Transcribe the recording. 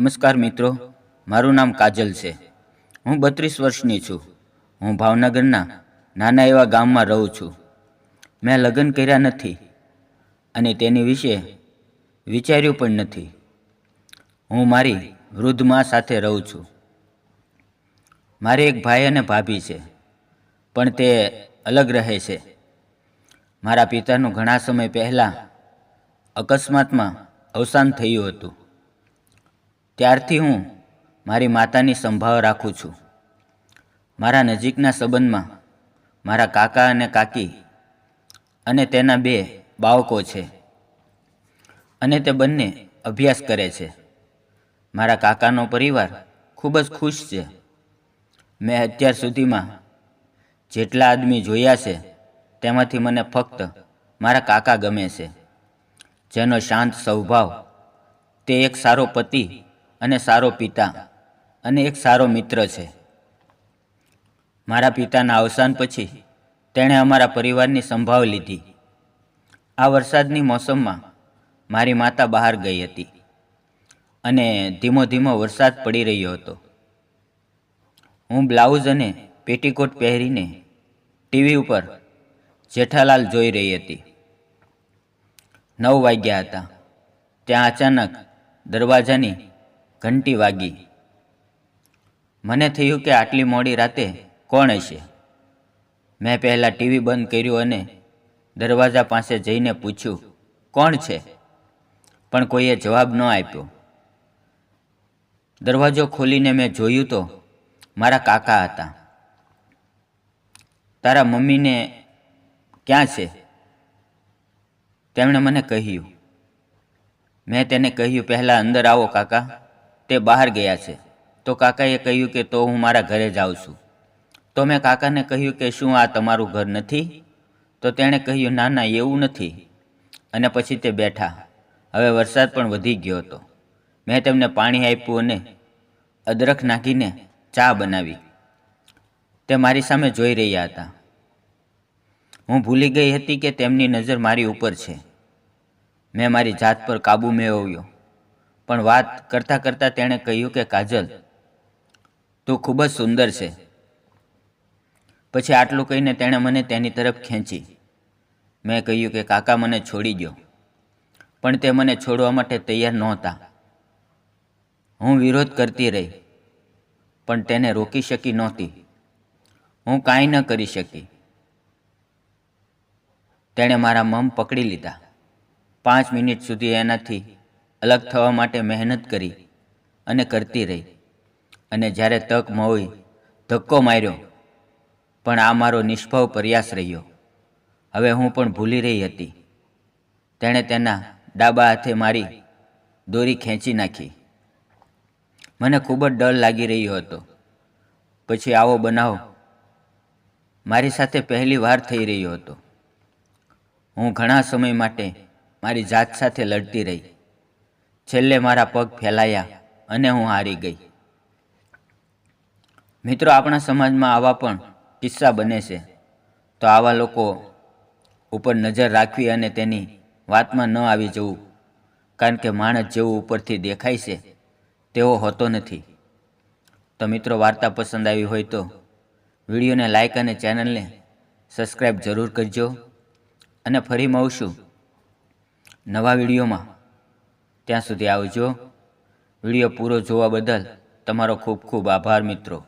નમસ્કાર મિત્રો, મારું નામ કાજલ છે. હું 32 વર્ષની છું. હું ભાવનગરના નાના એવા ગામમાં રહું છું. મેં લગ્ન કર્યા નથી અને તેની વિશે વિચાર્યું પણ નથી. હું મારી વૃદ્ધ મા સાથે રહું છું. મારે એક ભાઈ અને ભાભી છે, પણ તે અલગ રહે છે. મારા પિતાનું ઘણા સમય પહેલાં અકસ્માતમાં અવસાન થયું હતું. ત્યારથી હું મારી માતાની સંભાળ રાખું છું. મારા નજીકના સંબંધમાં મારા કાકા અને કાકી અને તેના 2 બાળકો છે અને તે બંને અભ્યાસ કરે છે. મારા કાકાનો પરિવાર ખૂબ જ ખુશ છે. મેં અત્યાર સુધીમાં જેટલા આદમી જોયા છે તેમાંથી મને ફક્ત મારા કાકા ગમે છે, જેનો શાંત સ્વભાવ, તે એક સારો પતિ અને સારો પિતા અને એક સારો મિત્ર છે. મારા પિતાના અવસાન પછી તેણે અમારા પરિવારની સંભાળ લીધી. આ વરસાદની મોસમમાં મારી માતા બહાર ગઈ હતી અને ધીમો ધીમો વરસાદ પડી રહ્યો હતો. હું બ્લાઉઝ અને પેટીકોટ પહેરીને ટીવી ઉપર જેઠાલાલ જોઈ રહી હતી. 9 વાગ્યા હતા. ત્યાં અચાનક દરવાજાની ઘંટી વાગી. મને થયું કે આટલી મોડી રાતે કોણ હશે. મેં પહેલાં ટીવી બંધ કર્યું અને દરવાજા પાસે જઈને પૂછ્યું, કોણ છે? પણ કોઈએ જવાબ ન આપ્યો. દરવાજો ખોલીને મેં જોયું તો મારા કાકા હતા. તારા મમ્મીને ક્યાં છે? તેમણે મને કહ્યું. મેં તેને કહ્યું, પહેલાં અંદર આવો કાકા, તે બહાર ગયા છે. તો કાકાએ કહ્યું કે તો હું મારા ઘરે જાઉં છું. તો મેં કાકાને કહ્યું કે શું આ તમારું ઘર નથી? તો તેણે કહ્યું, ના ના, એવું નથી. અને પછી તે બેઠા. હવે વરસાદ પણ વધી ગયો હતો. મેં તેમને પાણી આપ્યું અને અદરક નાખીને ચા બનાવી. તે મારી સામે જોઈ રહ્યા હતા. હું ભૂલી ગઈ હતી કે તેમની નજર મારી ઉપર છે. મેં મારી જાત પર કાબૂ મેળવ્યો. પણ વાત કરતાં કરતાં તેણે કહ્યું કે કાજલ, તું ખૂબ જ સુંદર છે. પછી આટલું કહીને તેણે મને તેની તરફ ખેંચી. મેં કહ્યું કે કાકા, મને છોડી દો. પણ તે મને છોડવા માટે તૈયાર નહોતા. હું વિરોધ કરતી રહી, પણ તેને રોકી શકી નહોતી. હું કાંઈ ન કરી શકી. તેણે મારા મમ પકડી લીધા. 5 મિનિટ સુધી એનાથી અલગ થવા માટે મહેનત કરી અને કરતી રહી. અને જ્યારે તક મળી, ધક્કો માર્યો, પણ આ મારો નિષ્ફળ પ્રયાસ રહ્યો. હવે હું પણ ભૂલી રહી હતી. તેણે તેના ડાબા હાથે મારી દોરી ખેંચી નાખી. મને ખૂબ જ ડર લાગી રહ્યો હતો. પછી આવો બનાવ મારી સાથે પહેલી વાર થઈ રહ્યો હતો. હું ઘણા સમય માટે મારી જાત સાથે લડતી રહી. છેલ્લે મારા પગ ફેલાયા અને હું હારી ગઈ. મિત્રો, આપણા સમાજમાં આવા પણ કિસ્સા બને છે. તો આવા લોકો ઉપર નજર રાખવી અને તેની વાતમાં ન આવી જવું, કારણ કે માણસ જેવું ઉપરથી દેખાય છે તેવો હોતો નથી. તો મિત્રો, વાર્તા પસંદ આવી હોય તો વિડીયોને લાઈક અને ચેનલને સબસ્ક્રાઈબ જરૂર કરજો. અને ફરી મળશું નવા વિડીયોમાં. ત્યાં સુધી આવજો. વિડીયો પૂરો જોવા બદલ તમારો ખૂબ ખૂબ આભાર મિત્રો.